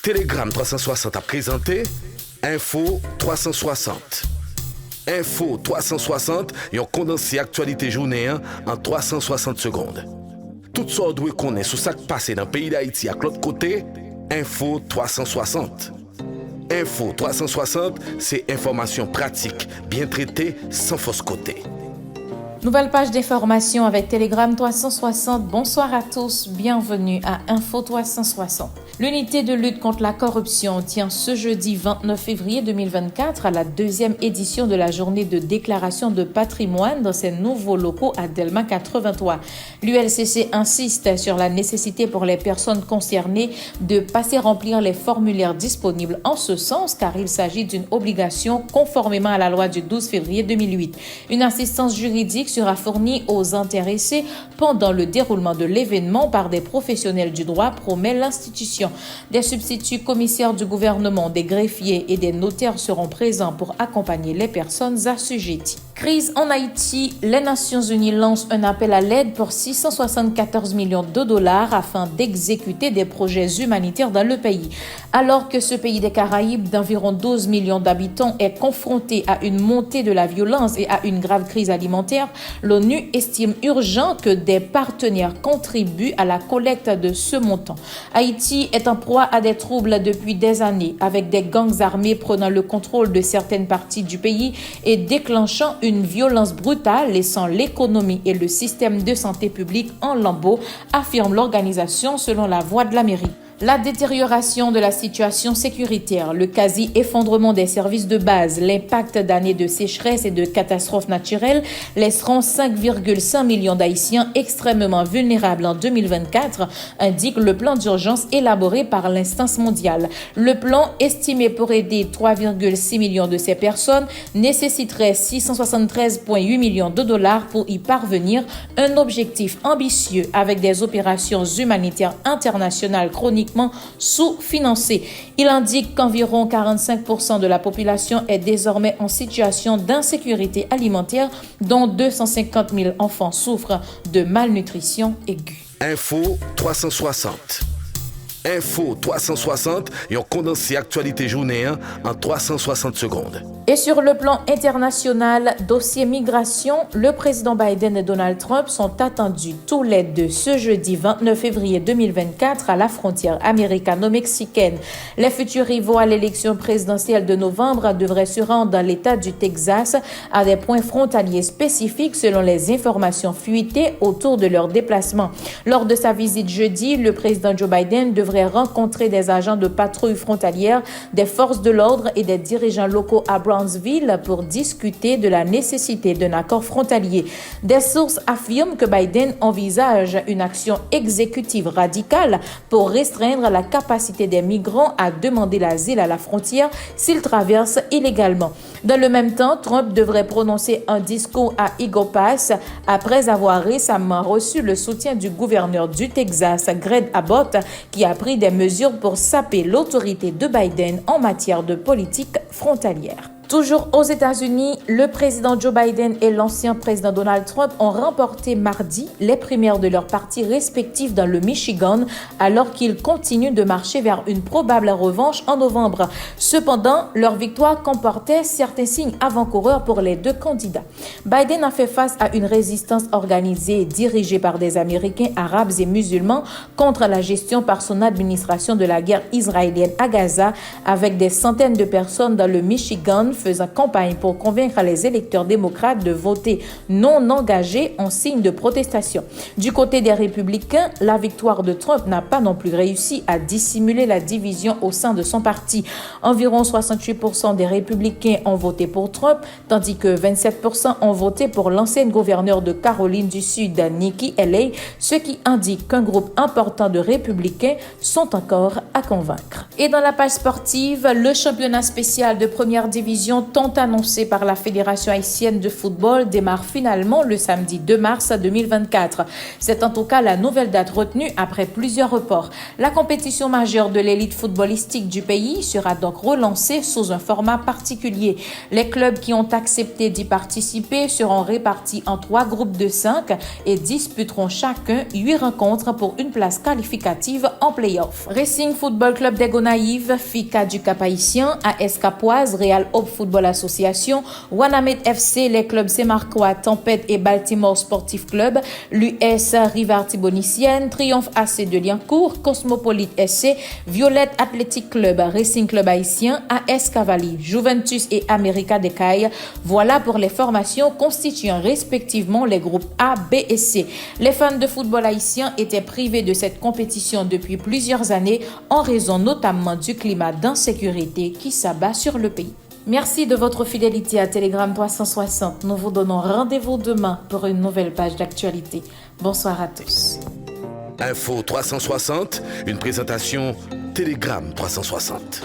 Telegram 360 a présenté Info 360. Info 360, yon condensé actualité journée en 360 secondes. Tout ça doit connaître sur ce qui passe dans le pays d'Haïti à l'autre côté, Info 360. Info 360, c'est information pratique, bien traitée, sans fausse côté. Nouvelle page d'information avec Telegram 360. Bonsoir à tous, bienvenue à Info 360. L'unité de lutte contre la corruption tient ce jeudi 29 février 2024 à la deuxième édition de la journée de déclaration de patrimoine dans ses nouveaux locaux à Delma 83. L'ULCC insiste sur la nécessité pour les personnes concernées de passer remplir les formulaires disponibles en ce sens car il s'agit d'une obligation conformément à la loi du 12 février 2008. Une assistance juridique sera fournie aux intéressés pendant le déroulement de l'événement par des professionnels du droit, promet l'institution. Des substituts commissaires du gouvernement, des greffiers et des notaires seront présents pour accompagner les personnes assujetties. Crise en Haïti, les Nations Unies lancent un appel à l'aide pour 674 millions de dollars afin d'exécuter des projets humanitaires dans le pays. Alors que ce pays des Caraïbes d'environ 12 millions d'habitants est confronté à une montée de la violence et à une grave crise alimentaire, l'ONU estime urgent que des partenaires contribuent à la collecte de ce montant. Haïti est en proie à des troubles depuis des années, avec des gangs armés prenant le contrôle de certaines parties du pays et déclenchant une violence brutale, laissant l'économie et le système de santé publique en lambeaux, affirme l'organisation selon la voix de la mairie. La détérioration de la situation sécuritaire, le quasi-effondrement des services de base, l'impact d'années de sécheresse et de catastrophes naturelles laisseront 5,5 millions d'Haïtiens extrêmement vulnérables en 2024, indique le plan d'urgence élaboré par l'Instance mondiale. Le plan, estimé pour aider 3,6 millions de ces personnes, nécessiterait 673,8 millions de dollars pour y parvenir, un objectif ambitieux avec des opérations humanitaires internationales chroniques sous-financé. Il indique qu'environ 45% de la population est désormais en situation d'insécurité alimentaire, dont 250 000 enfants souffrent de malnutrition aiguë. Info 360. Info 360, yon condensé actualité journée en 360 secondes. Et sur le plan international, dossier migration, le président Biden et Donald Trump sont attendus tous les deux ce jeudi 29 février 2024 à la frontière américano-mexicaine. Les futurs rivaux à l'élection présidentielle de novembre devraient se rendre dans l'État du Texas à des points frontaliers spécifiques selon les informations fuitées autour de leur déplacement. Lors de sa visite jeudi, le président Joe Biden devrait rencontrer des agents de patrouille frontalière, des forces de l'ordre et des dirigeants locaux à Brownsville pour discuter de la nécessité d'un accord frontalier. Des sources affirment que Biden envisage une action exécutive radicale pour restreindre la capacité des migrants à demander l'asile à la frontière s'ils traversent illégalement. Dans le même temps, Trump devrait prononcer un discours à Eagle Pass après avoir récemment reçu le soutien du gouverneur du Texas, Greg Abbott, qui a pris des mesures pour saper l'autorité de Biden en matière de politique frontalière. Toujours aux États-Unis, le président Joe Biden et l'ancien président Donald Trump ont remporté mardi les primaires de leurs partis respectifs dans le Michigan, alors qu'ils continuent de marcher vers une probable revanche en novembre. Cependant, leur victoire comportait certains signes avant-coureurs pour les deux candidats. Biden a fait face à une résistance organisée dirigée par des Américains, Arabes et musulmans contre la gestion par son administration de la guerre israélienne à Gaza, avec des centaines de personnes dans le Michigan faisant campagne pour convaincre les électeurs démocrates de voter non engagés en signe de protestation. Du côté des républicains, la victoire de Trump n'a pas non plus réussi à dissimuler la division au sein de son parti. Environ 68% des républicains ont voté pour Trump, tandis que 27% ont voté pour l'ancienne gouverneure de Caroline du Sud, Nikki Haley, ce qui indique qu'un groupe important de républicains sont encore à convaincre. Et dans la page sportive, le championnat spécial de première division division tant annoncée par la Fédération haïtienne de football démarre finalement le samedi 2 mars 2024. C'est en tout cas la nouvelle date retenue après plusieurs reports. La compétition majeure de l'élite footballistique du pays sera donc relancée sous un format particulier. Les clubs qui ont accepté d'y participer seront répartis en 3 groupes de 5 et disputeront chacun 8 rencontres pour une place qualificative en play-off. Racing Football Club des Gonaïves, FICA du Cap-Haïtien, AS Capoise, Real Hope Football Association, Wanamet FC, les clubs Saint-Marcois, Tempête et Baltimore Sportif Club, l'US Rivarti-Bonicienne, Triomphe AC de Liancourt, Cosmopolite SC, Violette Athletic Club, Racing Club Haïtien, AS Cavali, Juventus et America de Caille. Voilà pour les formations constituant respectivement les groupes A, B et C. Les fans de football haïtien étaient privés de cette compétition depuis plusieurs années en raison notamment du climat d'insécurité qui s'abat sur le pays. Merci de votre fidélité à Telegram 360. Nous vous donnons rendez-vous demain pour une nouvelle page d'actualité. Bonsoir à tous. Info 360, une présentation Telegram 360.